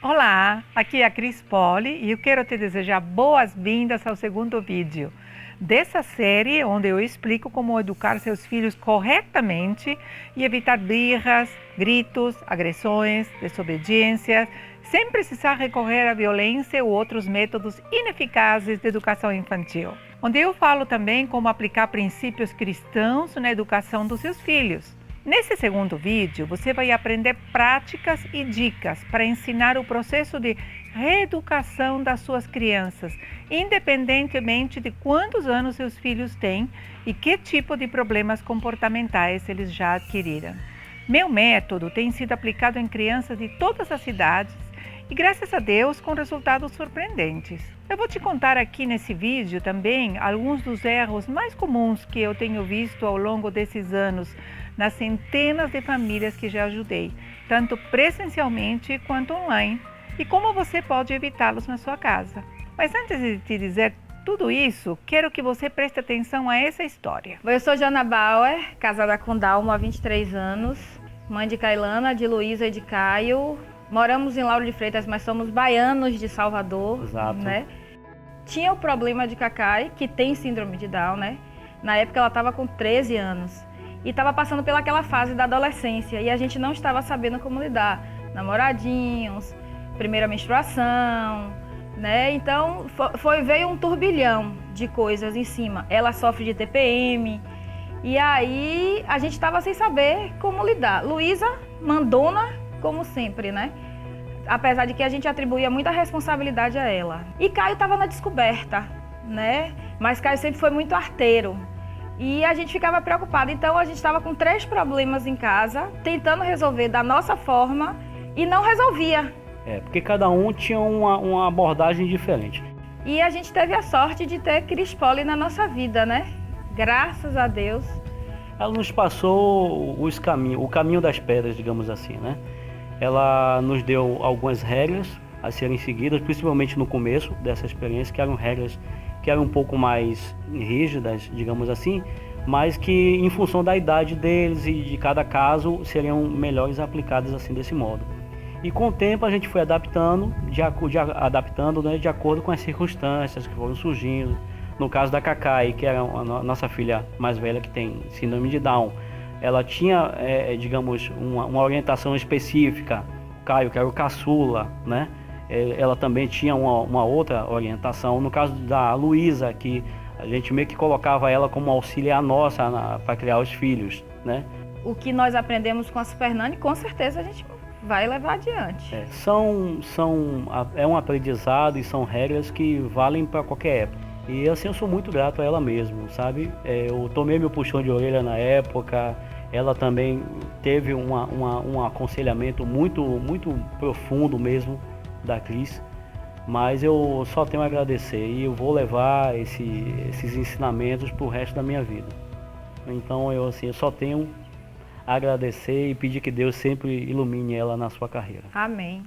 Olá, aqui é a Cris Poli e eu quero te desejar boas-vindas ao segundo vídeo dessa série onde eu explico como educar seus filhos corretamente e evitar birras, gritos, agressões, desobediências, sem precisar recorrer à violência ou outros métodos ineficazes de educação infantil. Onde eu falo também como aplicar princípios cristãos na educação dos seus filhos. Nesse segundo vídeo, você vai aprender práticas e dicas para ensinar o processo de reeducação das suas crianças, independentemente de quantos anos seus filhos têm e que tipo de problemas comportamentais eles já adquiriram. Meu método tem sido aplicado em crianças de todas as idades e, graças a Deus, com resultados surpreendentes. Eu vou te contar aqui nesse vídeo também alguns dos erros mais comuns que eu tenho visto ao longo desses anos nas centenas de famílias que já ajudei, tanto presencialmente quanto online, e como você pode evitá-los na sua casa. Mas antes de te dizer tudo isso, quero que você preste atenção a essa história. Eu sou Jana Bauer, casada com Dalma há 23 anos, mãe de Kailana, de Luísa e de Caio. Moramos em Lauro de Freitas, mas somos baianos de Salvador. Exato. Né? Tinha o problema de Cacai, que tem síndrome de Down, né? Na época ela estava com 13 anos. E estava passando pelaquela fase da adolescência e a gente não estava sabendo como lidar. Namoradinhos, primeira menstruação, né? Então veio um turbilhão de coisas em cima. Ela sofre de TPM e aí a gente estava sem saber como lidar. Luísa, mandona, como sempre, né? Apesar de que a gente atribuía muita responsabilidade a ela. E Caio estava na descoberta, né? Mas Caio sempre foi muito arteiro. E a gente ficava preocupada, então a gente estava com 3 problemas em casa, tentando resolver da nossa forma e não resolvia. Porque cada um tinha uma abordagem diferente. E a gente teve a sorte de ter Cris Poli na nossa vida, né? Graças a Deus. Ela nos passou o caminho das pedras, digamos assim, né? Ela nos deu algumas regras a serem seguidas, principalmente no começo dessa experiência, que eram regras que eram um pouco mais rígidas, digamos assim, mas que em função da idade deles e de cada caso seriam melhores aplicadas assim desse modo. E com o tempo a gente foi adaptando, né, de acordo com as circunstâncias que foram surgindo. No caso da Cacai, que era a nossa filha mais velha que tem síndrome de Down, ela tinha, digamos, uma orientação específica. Caio, que era o caçula, né? Ela também tinha uma outra orientação. No caso da Luísa, que a gente meio que colocava ela como auxiliar nossa para criar os filhos, né? O que nós aprendemos com a Supernanny, com certeza a gente vai levar adiante. É um aprendizado e são regras que valem para qualquer época. E assim, eu sou muito grato a ela mesmo, sabe? Eu tomei meu puxão de orelha na época. Ela também teve um aconselhamento muito profundo mesmo da Cris, mas eu só tenho a agradecer e eu vou levar esses ensinamentos para o resto da minha vida. Então eu só tenho a agradecer e pedir que Deus sempre ilumine ela na sua carreira. Amém.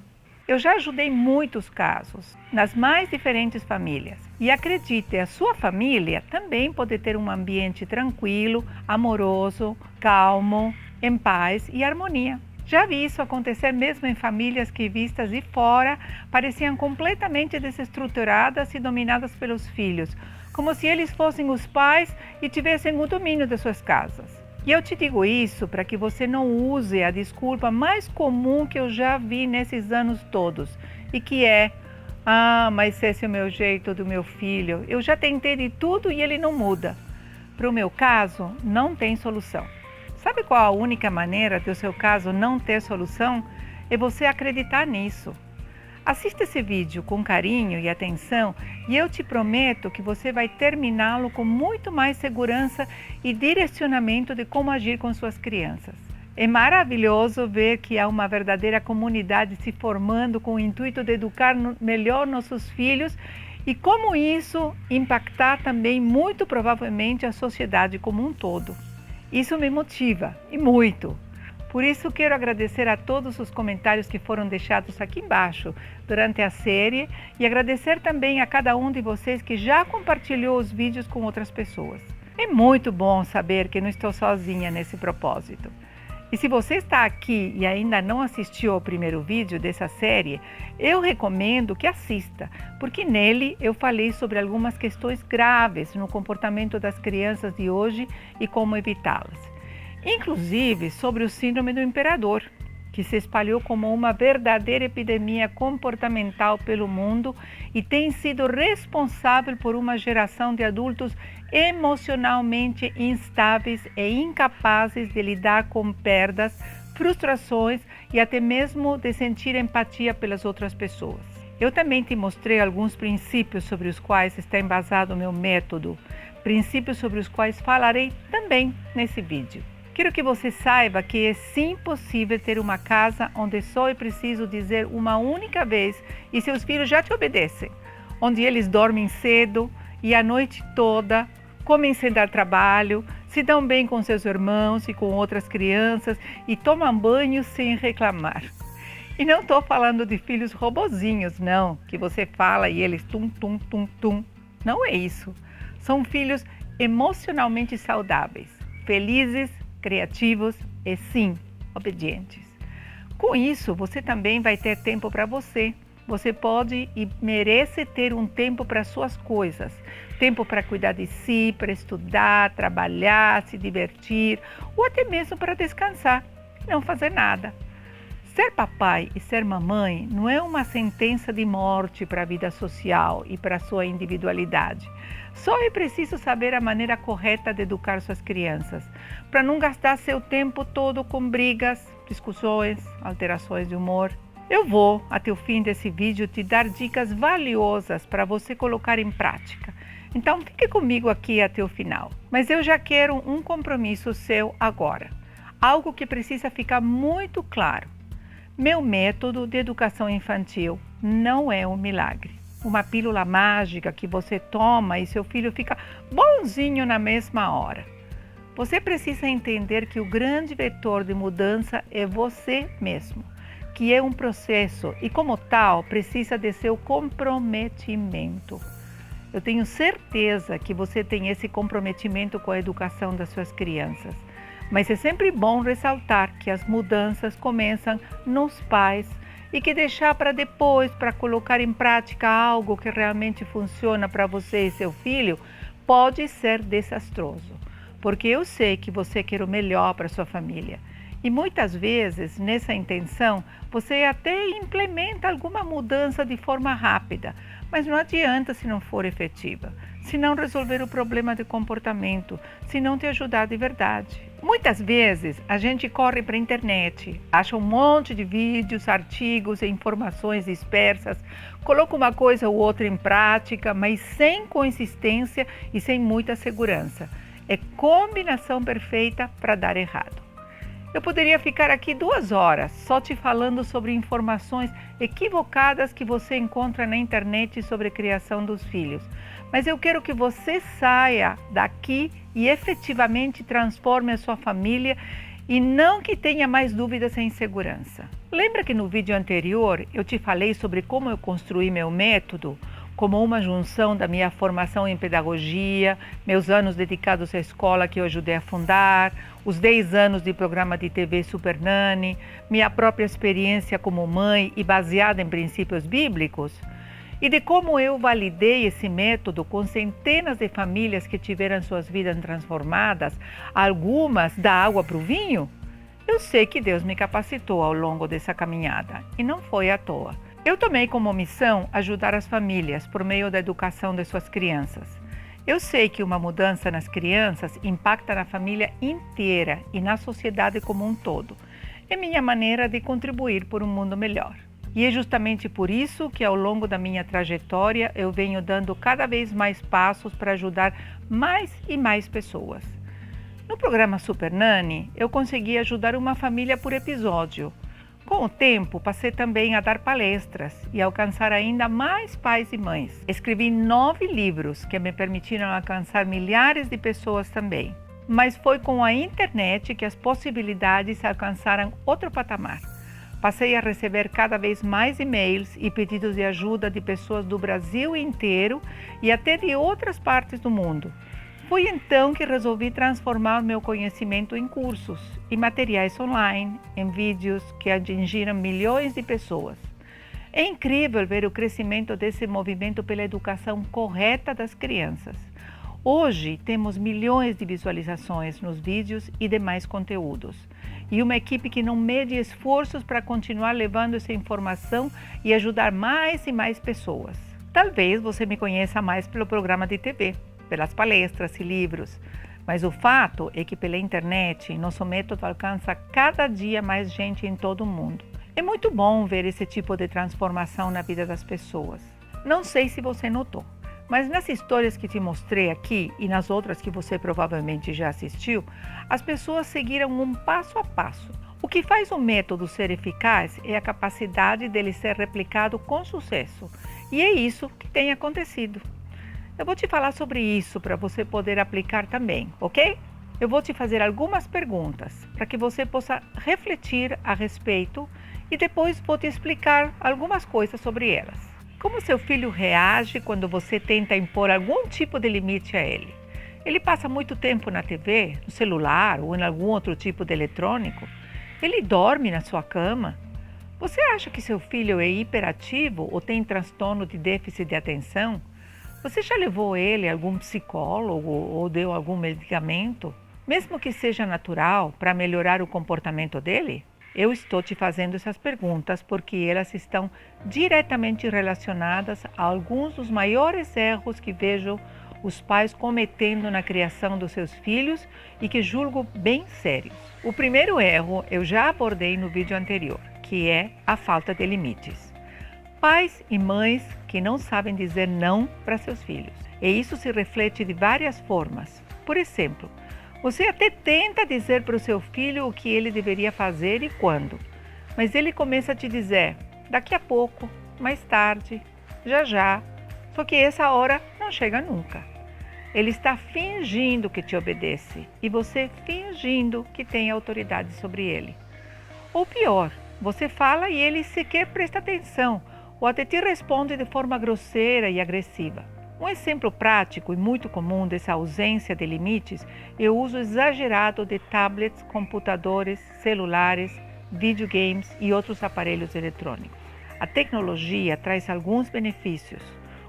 Eu já ajudei muitos casos, nas mais diferentes famílias. E acredite, a sua família também pode ter um ambiente tranquilo, amoroso, calmo, em paz e harmonia. Já vi isso acontecer mesmo em famílias que, vistas de fora, pareciam completamente desestruturadas e dominadas pelos filhos, como se eles fossem os pais e tivessem o domínio de suas casas. E eu te digo isso para que você não use a desculpa mais comum que eu já vi nesses anos todos, e que é: mas esse é o meu jeito do meu filho, eu já tentei de tudo e ele não muda. Para o meu caso, não tem solução. Sabe qual a única maneira de o seu caso não ter solução? É você acreditar nisso. Assista esse vídeo com carinho e atenção e eu te prometo que você vai terminá-lo com muito mais segurança e direcionamento de como agir com suas crianças. É maravilhoso ver que há uma verdadeira comunidade se formando com o intuito de educar melhor nossos filhos e como isso impactar também muito provavelmente a sociedade como um todo. Isso me motiva, e muito. Por isso, quero agradecer a todos os comentários que foram deixados aqui embaixo durante a série e agradecer também a cada um de vocês que já compartilhou os vídeos com outras pessoas. É muito bom saber que não estou sozinha nesse propósito. E se você está aqui e ainda não assistiu ao primeiro vídeo dessa série, eu recomendo que assista, porque nele eu falei sobre algumas questões graves no comportamento das crianças de hoje e como evitá-las. Inclusive sobre o síndrome do imperador, que se espalhou como uma verdadeira epidemia comportamental pelo mundo e tem sido responsável por uma geração de adultos emocionalmente instáveis e incapazes de lidar com perdas, frustrações e até mesmo de sentir empatia pelas outras pessoas. Eu também te mostrei alguns princípios sobre os quais está embasado o meu método, princípios sobre os quais falarei também nesse vídeo. Quero que você saiba que é sim possível ter uma casa onde só é preciso dizer uma única vez e seus filhos já te obedecem, onde eles dormem cedo e a noite toda, comem sem dar trabalho, se dão bem com seus irmãos e com outras crianças e tomam banho sem reclamar. E não estou falando de filhos robozinhos, não, que você fala e eles tum, tum, tum, tum. Não é isso. São filhos emocionalmente saudáveis, felizes, criativos e sim, obedientes. Com isso, você também vai ter tempo para você. Você pode e merece ter um tempo para suas coisas. Tempo para cuidar de si, para estudar, trabalhar, se divertir ou até mesmo para descansar e não fazer nada. Ser papai e ser mamãe não é uma sentença de morte para a vida social e para a sua individualidade. Só é preciso saber a maneira correta de educar suas crianças, para não gastar seu tempo todo com brigas, discussões, alterações de humor. Eu vou, até o fim desse vídeo, te dar dicas valiosas para você colocar em prática. Então fique comigo aqui até o final. Mas eu já quero um compromisso seu agora. Algo que precisa ficar muito claro. Meu método de educação infantil não é um milagre. Uma pílula mágica que você toma e seu filho fica bonzinho na mesma hora. Você precisa entender que o grande vetor de mudança é você mesmo, que é um processo e, como tal, precisa de seu comprometimento. Eu tenho certeza que você tem esse comprometimento com a educação das suas crianças. Mas é sempre bom ressaltar que as mudanças começam nos pais e que deixar para depois, para colocar em prática algo que realmente funciona para você e seu filho, pode ser desastroso. Porque eu sei que você quer o melhor para sua família. E muitas vezes, nessa intenção, você até implementa alguma mudança de forma rápida, mas não adianta se não for efetiva, se não resolver o problema de comportamento, se não te ajudar de verdade. Muitas vezes a gente corre para a internet, acha um monte de vídeos, artigos e informações dispersas, coloca uma coisa ou outra em prática, mas sem consistência e sem muita segurança. É combinação perfeita para dar errado. Eu poderia ficar aqui 2 horas só te falando sobre informações equivocadas que você encontra na internet sobre a criação dos filhos. Mas eu quero que você saia daqui e efetivamente transforme a sua família e não que tenha mais dúvidas e insegurança. Lembra que no vídeo anterior eu te falei sobre como eu construí meu método? Como uma junção da minha formação em pedagogia, meus anos dedicados à escola que eu ajudei a fundar, os 10 anos de programa de TV Super Nanny, minha própria experiência como mãe e baseada em princípios bíblicos, e de como eu validei esse método com centenas de famílias que tiveram suas vidas transformadas, algumas da água para o vinho. Eu sei que Deus me capacitou ao longo dessa caminhada e não foi à toa. Eu tomei como missão ajudar as famílias por meio da educação de suas crianças. Eu sei que uma mudança nas crianças impacta na família inteira e na sociedade como um todo. É minha maneira de contribuir por um mundo melhor. E é justamente por isso que ao longo da minha trajetória eu venho dando cada vez mais passos para ajudar mais e mais pessoas. No programa Super Nanny, eu consegui ajudar uma família por episódio. Com o tempo, passei também a dar palestras e alcançar ainda mais pais e mães. Escrevi 9 livros que me permitiram alcançar milhares de pessoas também. Mas foi com a internet que as possibilidades alcançaram outro patamar. Passei a receber cada vez mais e-mails e pedidos de ajuda de pessoas do Brasil inteiro e até de outras partes do mundo. Foi então que resolvi transformar o meu conhecimento em cursos e materiais online, em vídeos que atingiram milhões de pessoas. É incrível ver o crescimento desse movimento pela educação correta das crianças. Hoje temos milhões de visualizações nos vídeos e demais conteúdos, e uma equipe que não mede esforços para continuar levando essa informação e ajudar mais e mais pessoas. Talvez você me conheça mais pelo programa de TV, pelas palestras e livros, mas o fato é que pela internet nosso método alcança cada dia mais gente em todo o mundo. É muito bom ver esse tipo de transformação na vida das pessoas. Não sei se você notou, mas nas histórias que te mostrei aqui e nas outras que você provavelmente já assistiu, as pessoas seguiram um passo a passo. O que faz o método ser eficaz é a capacidade dele ser replicado com sucesso, e é isso que tem acontecido. Eu vou te falar sobre isso para você poder aplicar também, ok? Eu vou te fazer algumas perguntas para que você possa refletir a respeito e depois vou te explicar algumas coisas sobre elas. Como seu filho reage quando você tenta impor algum tipo de limite a ele? Ele passa muito tempo na TV, no celular ou em algum outro tipo de eletrônico? Ele dorme na sua cama? Você acha que seu filho é hiperativo ou tem transtorno de déficit de atenção? Você já levou ele a algum psicólogo ou deu algum medicamento, mesmo que seja natural, para melhorar o comportamento dele? Eu estou te fazendo essas perguntas porque elas estão diretamente relacionadas a alguns dos maiores erros que vejo os pais cometendo na criação dos seus filhos e que julgo bem sérios. O primeiro erro eu já abordei no vídeo anterior, que é a falta de limites. Pais e mães que não sabem dizer não para seus filhos. E isso se reflete de várias formas. Por exemplo, você até tenta dizer para o seu filho o que ele deveria fazer e quando, mas ele começa a te dizer daqui a pouco, mais tarde, já já, só que essa hora não chega nunca. Ele está fingindo que te obedece e você fingindo que tem autoridade sobre ele. Ou pior, você fala e ele sequer presta atenção, ou até te responde de forma grosseira e agressiva. Um exemplo prático e muito comum dessa ausência de limites é o uso exagerado de tablets, computadores, celulares, videogames e outros aparelhos eletrônicos. A tecnologia traz alguns benefícios,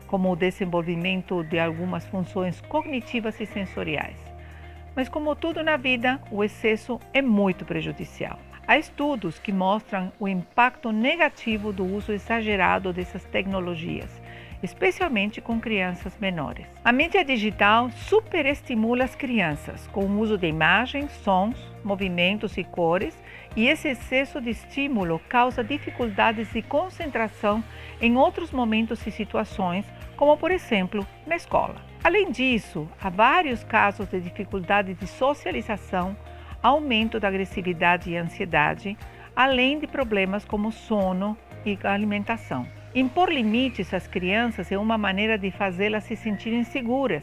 como o desenvolvimento de algumas funções cognitivas e sensoriais. Mas como tudo na vida, o excesso é muito prejudicial. Há estudos que mostram o impacto negativo do uso exagerado dessas tecnologias, especialmente com crianças menores. A mídia digital superestimula as crianças com o uso de imagens, sons, movimentos e cores, e esse excesso de estímulo causa dificuldades de concentração em outros momentos e situações, como por exemplo na escola. Além disso, há vários casos de dificuldade de socialização, aumento da agressividade e ansiedade, além de problemas como sono e alimentação. Impor limites às crianças é uma maneira de fazê-las se sentirem seguras.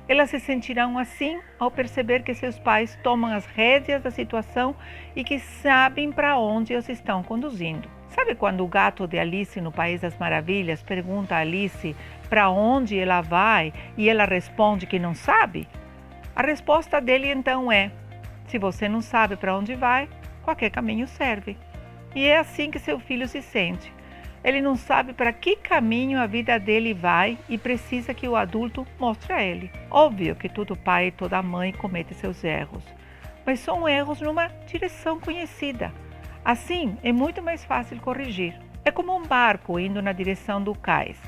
Elas se sentirão assim ao perceber que seus pais tomam as rédeas da situação e que sabem para onde os estão conduzindo. Sabe quando o gato de Alice no País das Maravilhas pergunta a Alice para onde ela vai e ela responde que não sabe? A resposta dele então é: se você não sabe para onde vai, qualquer caminho serve. E é assim que seu filho se sente. Ele não sabe para que caminho a vida dele vai e precisa que o adulto mostre a ele. Óbvio que todo pai e toda mãe comete seus erros, mas são erros numa direção conhecida. Assim, é muito mais fácil corrigir. É como um barco indo na direção do cais.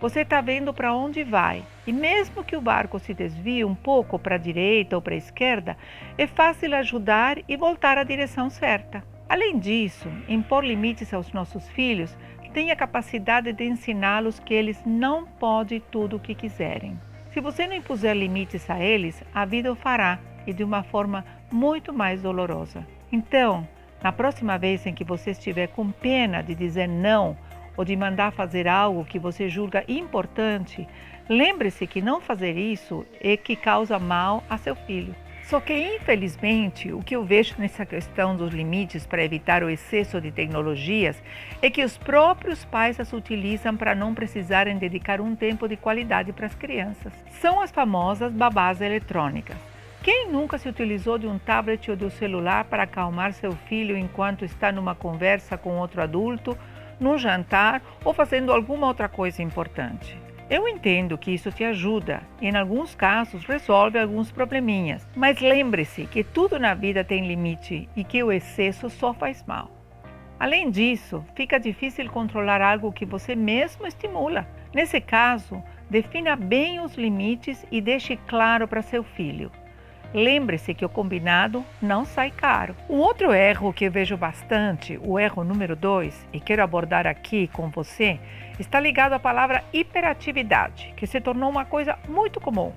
Você está vendo para onde vai e mesmo que o barco se desvie um pouco para a direita ou para a esquerda, é fácil ajudar e voltar à direção certa. Além disso, impor limites aos nossos filhos tem a capacidade de ensiná-los que eles não podem tudo o que quiserem. Se você não impuser limites a eles, a vida o fará e de uma forma muito mais dolorosa. Então, na próxima vez em que você estiver com pena de dizer não ou de mandar fazer algo que você julga importante, lembre-se que não fazer isso é que causa mal a seu filho. Só que, infelizmente, o que eu vejo nessa questão dos limites para evitar o excesso de tecnologias é que os próprios pais as utilizam para não precisarem dedicar um tempo de qualidade para as crianças. São as famosas babás eletrônicas. Quem nunca se utilizou de um tablet ou do celular para acalmar seu filho enquanto está numa conversa com outro adulto, num jantar ou fazendo alguma outra coisa importante? Eu entendo que isso te ajuda e, em alguns casos, resolve alguns probleminhas, mas lembre-se que tudo na vida tem limite e que o excesso só faz mal. Além disso, fica difícil controlar algo que você mesmo estimula. Nesse caso, defina bem os limites e deixe claro para seu filho. Lembre-se que o combinado não sai caro. Um outro erro que eu vejo bastante, o erro número 2, e quero abordar aqui com você, está ligado à palavra hiperatividade, que se tornou uma coisa muito comum.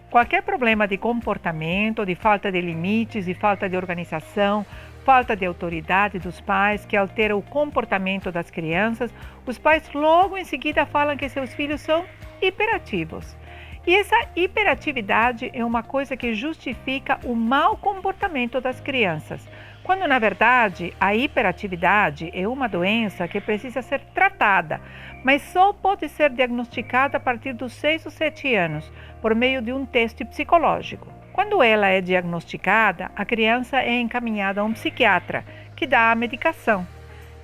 Qualquer problema de comportamento, de falta de limites, de falta de organização, falta de autoridade dos pais que altera o comportamento das crianças, os pais logo em seguida falam que seus filhos são hiperativos. E essa hiperatividade é uma coisa que justifica o mau comportamento das crianças, quando na verdade a hiperatividade é uma doença que precisa ser tratada, mas só pode ser diagnosticada a partir dos 6 ou 7 anos, por meio de um teste psicológico. Quando ela é diagnosticada, a criança é encaminhada a um psiquiatra, que dá a medicação.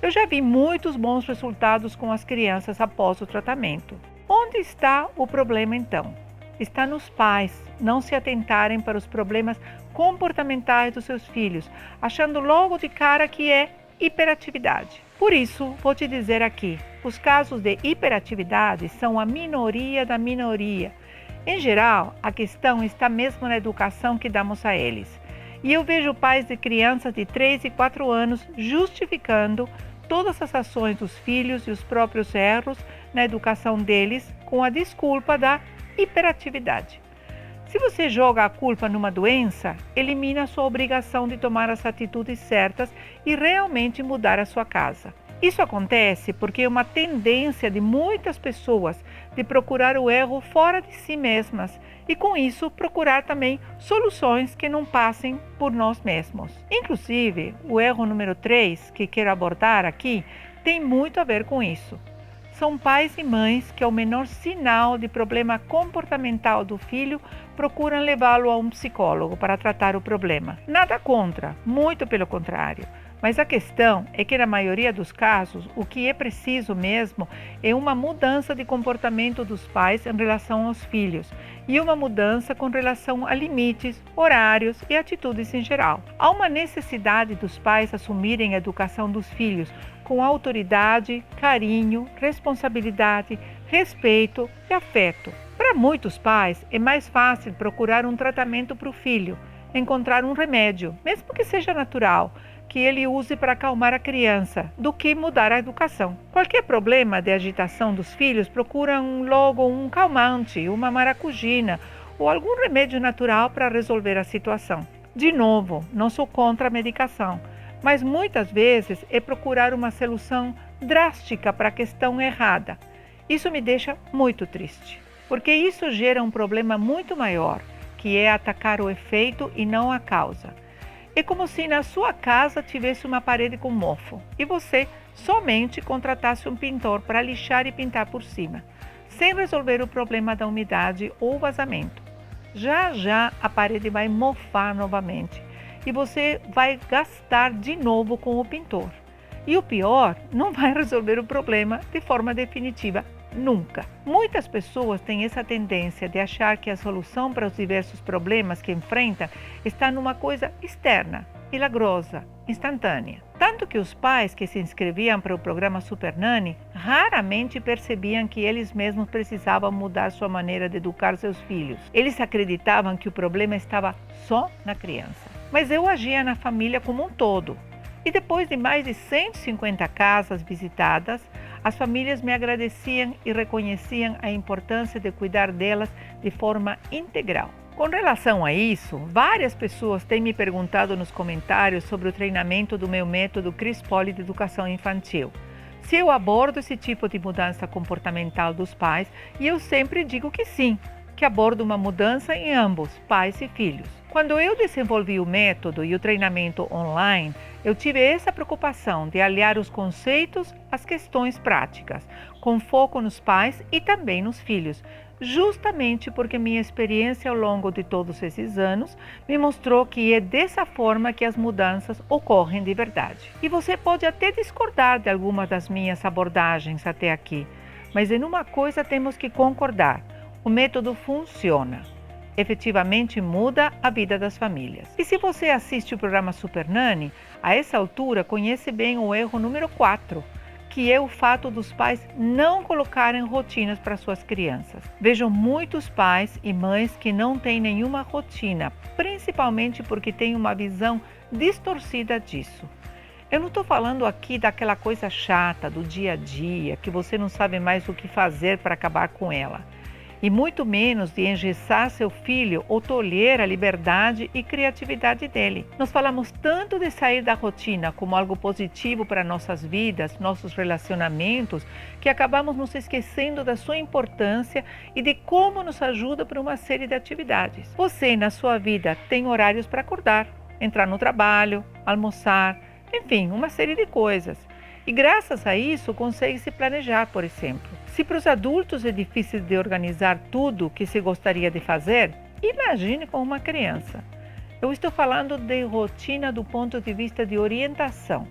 Eu já vi muitos bons resultados com as crianças após o tratamento. Onde está o problema então? Está nos pais não se atentarem para os problemas comportamentais dos seus filhos, achando logo de cara que é hiperatividade. Por isso, vou te dizer aqui, os casos de hiperatividade são a minoria da minoria. Em geral, a questão está mesmo na educação que damos a eles. E eu vejo pais de crianças de 3 e 4 anos justificando todas as ações dos filhos e os próprios erros na educação deles com a desculpa da hiperatividade. Se você joga a culpa numa doença, elimina a sua obrigação de tomar as atitudes certas e realmente mudar a sua casa. Isso acontece porque é uma tendência de muitas pessoas de procurar o erro fora de si mesmas e, com isso, procurar também soluções que não passem por nós mesmos. Inclusive, o erro número 3, que quero abordar aqui, tem muito a ver com isso. São pais e mães que, ao menor sinal de problema comportamental do filho, procuram levá-lo a um psicólogo para tratar o problema. Nada contra, muito pelo contrário. Mas a questão é que, na maioria dos casos, o que é preciso mesmo é uma mudança de comportamento dos pais em relação aos filhos e uma mudança com relação a limites, horários e atitudes em geral. Há uma necessidade dos pais assumirem a educação dos filhos com autoridade, carinho, responsabilidade, respeito e afeto. Para muitos pais, é mais fácil procurar um tratamento para o filho, encontrar um remédio, mesmo que seja natural, que ele use para acalmar a criança, do que mudar a educação. Qualquer problema de agitação dos filhos, procuram logo um calmante, uma maracujina ou algum remédio natural para resolver a situação. De novo, não sou contra a medicação, mas muitas vezes é procurar uma solução drástica para a questão errada. Isso me deixa muito triste, porque isso gera um problema muito maior, que é atacar o efeito e não a causa. É como se na sua casa tivesse uma parede com mofo e você somente contratasse um pintor para lixar e pintar por cima, sem resolver o problema da umidade ou vazamento. Já já a parede vai mofar novamente e você vai gastar de novo com o pintor. E o pior, não vai resolver o problema de forma definitiva. Nunca. Muitas pessoas têm essa tendência de achar que a solução para os diversos problemas que enfrentam está numa coisa externa, milagrosa, instantânea. Tanto que os pais que se inscreviam para o programa Super Nanny raramente percebiam que eles mesmos precisavam mudar sua maneira de educar seus filhos. Eles acreditavam que o problema estava só na criança. Mas eu agia na família como um todo. E depois de mais de 150 casas visitadas, as famílias me agradeciam e reconheciam a importância de cuidar delas de forma integral. Com relação a isso, várias pessoas têm me perguntado nos comentários sobre o treinamento do meu método Cris Poli de educação infantil. Se eu abordo esse tipo de mudança comportamental dos pais, e eu sempre digo que sim, que abordo uma mudança em ambos, pais e filhos. Quando eu desenvolvi o método e o treinamento online, eu tive essa preocupação de aliar os conceitos às questões práticas, com foco nos pais e também nos filhos, justamente porque minha experiência ao longo de todos esses anos me mostrou que é dessa forma que as mudanças ocorrem de verdade. E você pode até discordar de algumas das minhas abordagens até aqui, mas em uma coisa temos que concordar: o método funciona. Efetivamente muda a vida das famílias. E se você assiste o programa Super Nanny, a essa altura conhece bem o erro número 4, que é o fato dos pais não colocarem rotinas para suas crianças. Vejo muitos pais e mães que não têm nenhuma rotina, principalmente porque têm uma visão distorcida disso. Eu não estou falando aqui daquela coisa chata do dia a dia, que você não sabe mais o que fazer para acabar com ela. E muito menos de engessar seu filho ou tolher a liberdade e criatividade dele. Nós falamos tanto de sair da rotina como algo positivo para nossas vidas, nossos relacionamentos, que acabamos nos esquecendo da sua importância e de como nos ajuda para uma série de atividades. Você, na sua vida, tem horários para acordar, entrar no trabalho, almoçar, enfim, uma série de coisas. E graças a isso consegue se planejar, por exemplo. Se para os adultos é difícil de organizar tudo o que se gostaria de fazer, imagine com uma criança. Eu estou falando de rotina do ponto de vista de orientação.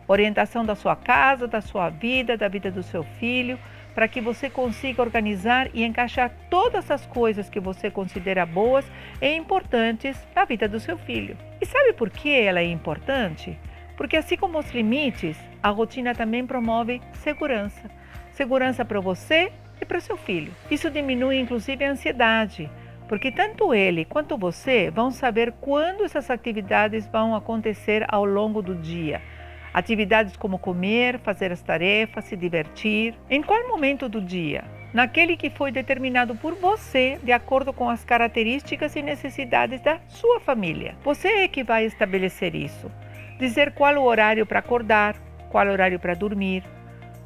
Orientação da sua casa, da sua vida, da vida do seu filho, para que você consiga organizar e encaixar todas as coisas que você considera boas e importantes na vida do seu filho. E sabe por que ela é importante? Porque assim como os limites, a rotina também promove segurança. Segurança para você e para o seu filho. Isso diminui inclusive a ansiedade, porque tanto ele quanto você vão saber quando essas atividades vão acontecer ao longo do dia. Atividades como comer, fazer as tarefas, se divertir. Em qual momento do dia? Naquele que foi determinado por você de acordo com as características e necessidades da sua família. Você é que vai estabelecer isso. Dizer qual o horário para acordar, qual o horário para dormir.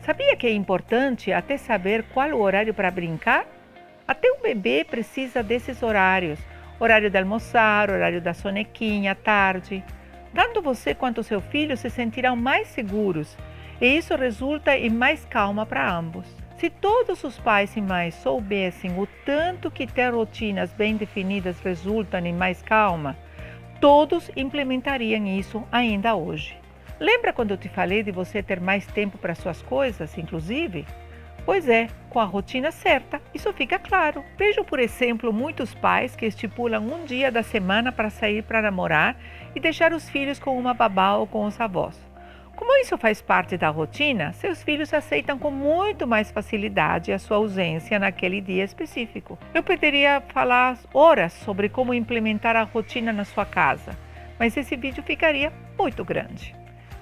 Sabia que é importante até saber qual o horário para brincar? Até um bebê precisa desses horários. Horário de almoçar, horário da sonequinha, tarde. Tanto você quanto seu filho se sentirão mais seguros e isso resulta em mais calma para ambos. Se todos os pais e mães soubessem o tanto que ter rotinas bem definidas resulta em mais calma, todos implementariam isso ainda hoje. Lembra quando eu te falei de você ter mais tempo para suas coisas, inclusive? Pois é, com a rotina certa, isso fica claro. Vejo, por exemplo, muitos pais que estipulam um dia da semana para sair para namorar e deixar os filhos com uma babá ou com os avós. Como isso faz parte da rotina, seus filhos aceitam com muito mais facilidade a sua ausência naquele dia específico. Eu poderia falar horas sobre como implementar a rotina na sua casa, mas esse vídeo ficaria muito grande.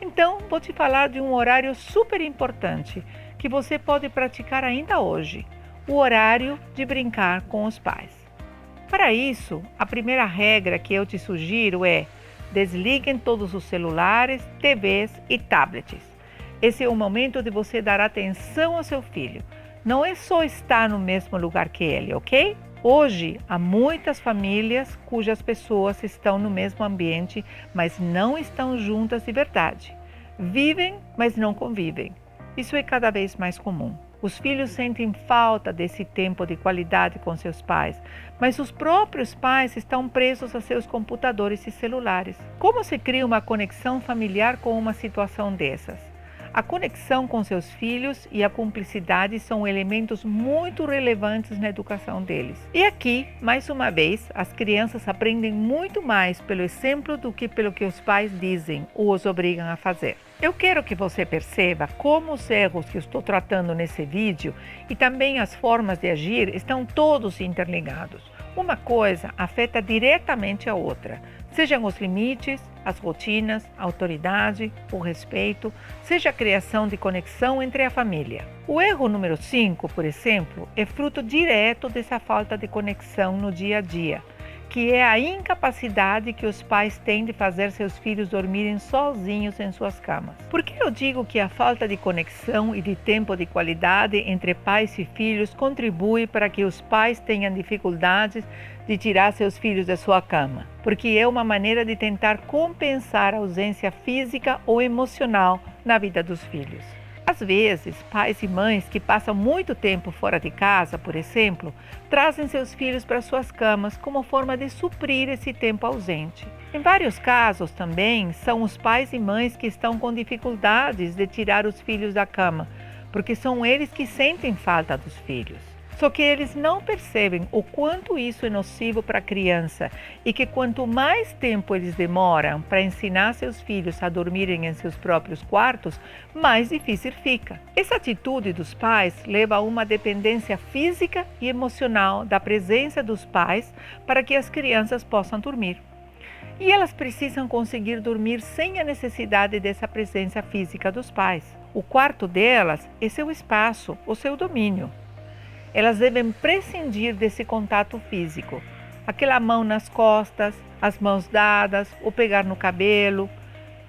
Então, vou te falar de um horário super importante que você pode praticar ainda hoje, o horário de brincar com os pais. Para isso, a primeira regra que eu te sugiro é: desliguem todos os celulares, TVs e tablets. Esse é o momento de você dar atenção ao seu filho. Não é só estar no mesmo lugar que ele, ok? Hoje, há muitas famílias cujas pessoas estão no mesmo ambiente, mas não estão juntas de verdade. Vivem, mas não convivem. Isso é cada vez mais comum. Os filhos sentem falta desse tempo de qualidade com seus pais, mas os próprios pais estão presos a seus computadores e celulares. Como se cria uma conexão familiar com uma situação dessas? A conexão com seus filhos e a cumplicidade são elementos muito relevantes na educação deles. E aqui, mais uma vez, as crianças aprendem muito mais pelo exemplo do que pelo que os pais dizem ou os obrigam a fazer. Eu quero que você perceba como os erros que eu estou tratando nesse vídeo e também as formas de agir estão todos interligados. Uma coisa afeta diretamente a outra, sejam os limites, as rotinas, a autoridade, o respeito, seja a criação de conexão entre a família. O erro número 5, por exemplo, é fruto direto dessa falta de conexão no dia a dia, que é a incapacidade que os pais têm de fazer seus filhos dormirem sozinhos em suas camas. Por que eu digo que a falta de conexão e de tempo de qualidade entre pais e filhos contribui para que os pais tenham dificuldades de tirar seus filhos da sua cama? Porque é uma maneira de tentar compensar a ausência física ou emocional na vida dos filhos. Às vezes, pais e mães que passam muito tempo fora de casa, por exemplo, trazem seus filhos para suas camas como forma de suprir esse tempo ausente. Em vários casos também, são os pais e mães que estão com dificuldades de tirar os filhos da cama, porque são eles que sentem falta dos filhos. Só que eles não percebem o quanto isso é nocivo para a criança e que quanto mais tempo eles demoram para ensinar seus filhos a dormirem em seus próprios quartos, mais difícil fica. Essa atitude dos pais leva a uma dependência física e emocional da presença dos pais para que as crianças possam dormir. E elas precisam conseguir dormir sem a necessidade dessa presença física dos pais. O quarto delas é seu espaço, o seu domínio. Elas devem prescindir desse contato físico, aquela mão nas costas, as mãos dadas, o pegar no cabelo,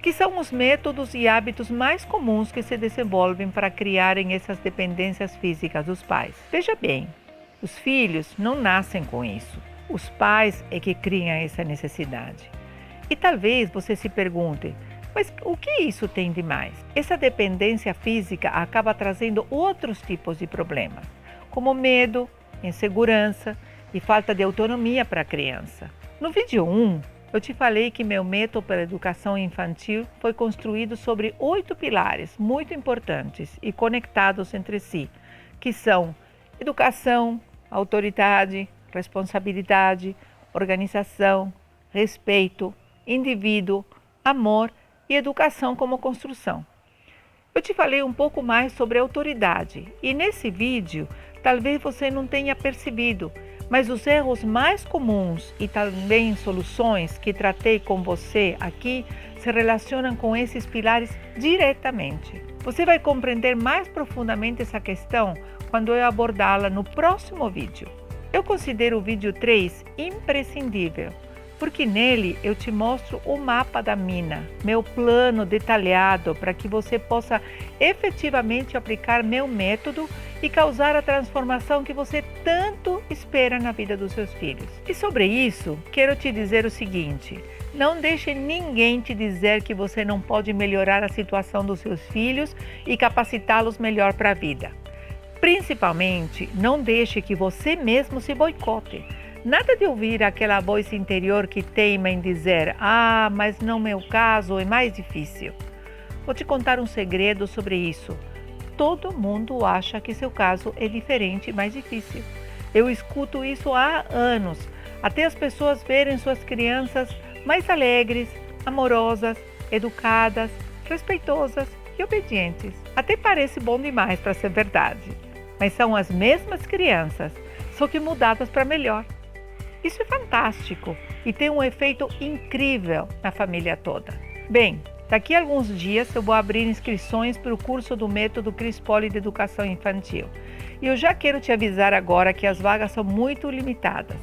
que são os métodos e hábitos mais comuns que se desenvolvem para criarem essas dependências físicas dos pais. Veja bem, os filhos não nascem com isso, os pais é que criam essa necessidade. E talvez você se pergunte, mas o que isso tem de mais? Essa dependência física acaba trazendo outros tipos de problemas, como medo, insegurança e falta de autonomia para a criança. No vídeo 1, eu te falei que meu método para a educação infantil foi construído sobre 8 pilares muito importantes e conectados entre si, que são educação, autoridade, responsabilidade, organização, respeito, indivíduo, amor e educação como construção. Eu te falei um pouco mais sobre autoridade e nesse vídeo talvez você não tenha percebido, mas os erros mais comuns e também soluções que tratei com você aqui se relacionam com esses pilares diretamente. Você vai compreender mais profundamente essa questão quando eu abordá-la no próximo vídeo. Eu considero o vídeo 3 imprescindível, porque nele eu te mostro o mapa da mina, meu plano detalhado para que você possa efetivamente aplicar meu método e causar a transformação que você tanto espera na vida dos seus filhos. E sobre isso, quero te dizer o seguinte: não deixe ninguém te dizer que você não pode melhorar a situação dos seus filhos e capacitá-los melhor para a vida. Principalmente, não deixe que você mesmo se boicote. Nada de ouvir aquela voz interior que teima em dizer: "Ah, mas no meu caso é mais difícil". Vou te contar um segredo sobre isso. Todo mundo acha que seu caso é diferente e mais difícil. Eu escuto isso há anos, até as pessoas verem suas crianças mais alegres, amorosas, educadas, respeitosas e obedientes. Até parece bom demais para ser verdade, mas são as mesmas crianças, só que mudadas para melhor. Isso é fantástico e tem um efeito incrível na família toda. Bem, daqui a alguns dias eu vou abrir inscrições para o curso do método Cris Poli de Educação Infantil. E eu já quero te avisar agora que as vagas são muito limitadas.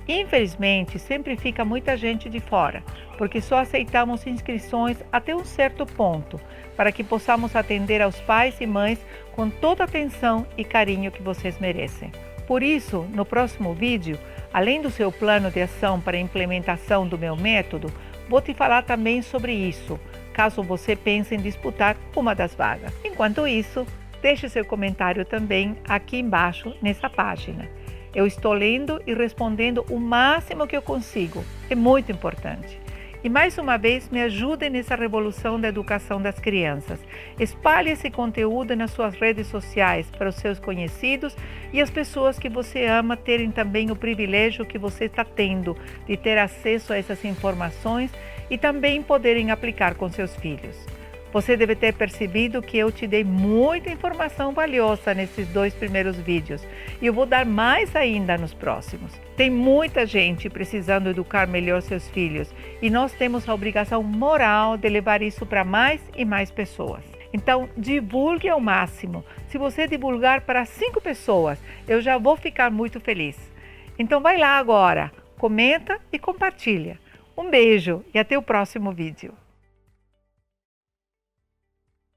Infelizmente, sempre fica muita gente de fora, porque só aceitamos inscrições até um certo ponto, para que possamos atender aos pais e mães com toda a atenção e carinho que vocês merecem. Por isso, no próximo vídeo, além do seu plano de ação para a implementação do meu método, vou te falar também sobre isso, caso você pense em disputar uma das vagas. Enquanto isso, deixe seu comentário também aqui embaixo nessa página. Eu estou lendo e respondendo o máximo que eu consigo. É muito importante. E mais uma vez, me ajudem nessa revolução da educação das crianças. Espalhe esse conteúdo nas suas redes sociais para os seus conhecidos e as pessoas que você ama terem também o privilégio que você está tendo de ter acesso a essas informações e também poderem aplicar com seus filhos. Você deve ter percebido que eu te dei muita informação valiosa nesses 2 primeiros vídeos e eu vou dar mais ainda nos próximos. Tem muita gente precisando educar melhor seus filhos e nós temos a obrigação moral de levar isso para mais e mais pessoas. Então, divulgue ao máximo. Se você divulgar para 5 pessoas, eu já vou ficar muito feliz. Então, vai lá agora, comenta e compartilha. Um beijo e até o próximo vídeo.